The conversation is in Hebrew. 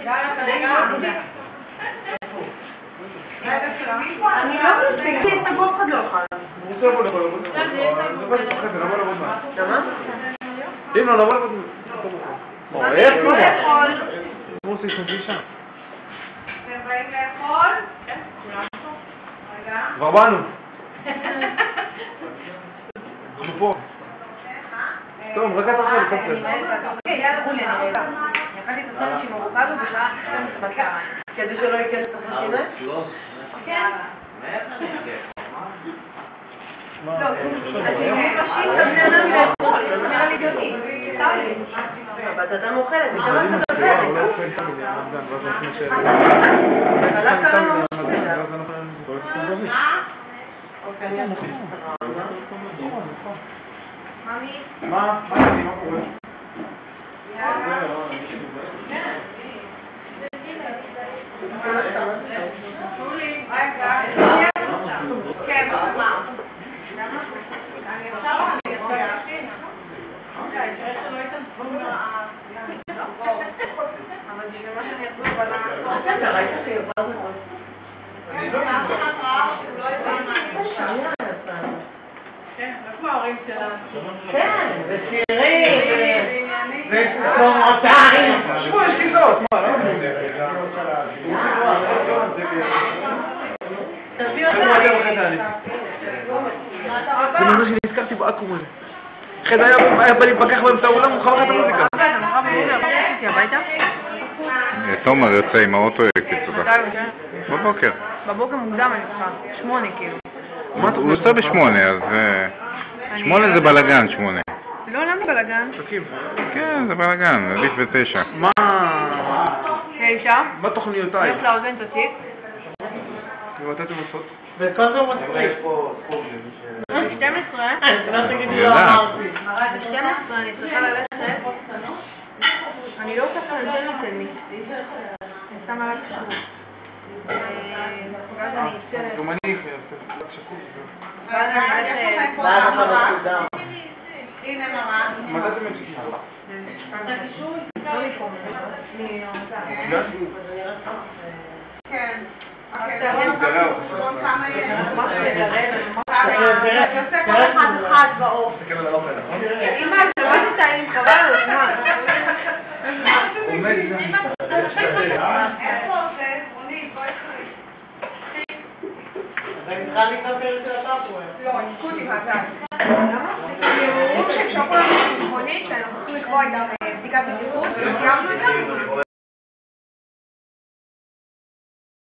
אני לא מספיק, תבוא אחד לא אוכל. הוא רוצה לבוא לכל עבוד. זה בא שפחד, לבוא לעבוד מה? למה? אם לא, לבוא לעבוד מה? איך לא? הוא עושה שני שם. אתם באים לאכול? כן, כולנו פה. רגע. כבר באנו. אנחנו פה. טוב, רק אתה יכול לקפל. יאללה, חולי, אני רגע. לקחתי את הסנדוויץ' עם אבוקדו בשעה 12 כדי שלא יקרה את השינוי? כן. לא, אני מפשיט את הבני אדם לאכול, זה נראה לי גאוני. אבל אתה אדם אוכלת, משם אתה מדברת. הוא לא אוכל את המדינה, ואז עושים שאלה. הלכת לנו? מה קורה? כן, וצעירים, וקומותיים. שבו, יש כיסאות, מה, לא? תביא אותה. זה מזה שנזכרתי באקום הזה. אחרי זה היה בא להתפקח באמצע האולם, הוא חבר את המוזיקה. תומר יוצא עם האוטו יקציץ אותה. בבוקר. בבוקר מוקדם אני צריכה, 8 כאילו. הוא יוצא ב8, אז 8 זה בלגן, 8. לא, למה בלגן? כן, זה בלגן, עדיף ב9. מה? 9? מה תוכניותיי? יש לאוזן תציג. ומתי אתם עושות? וכל זה הוא מצליח. 12? ידע. ב-12 אני צריכה ללכת. אני לא עושה פרנזל אצל מי. אני שמה רק שחור. ואז אני אצא... גם אני ואז אני אלך... הנה מראה. מתי אתם מציגים? לא לפעמים. כן. יוצא כל אחד באור. אמא, זה לא נטעים, חבל על הזמן. איפה עושה? רוני, בואי חרי. אני צריכה להתאפר את הטאפו. לא, קודי מהצד. למה? כי הם אומרים שהם שלחו לנו מכונית שאנחנו צריכים לקבוע איתם בדיקת בטיחות, וקיימנו איתם.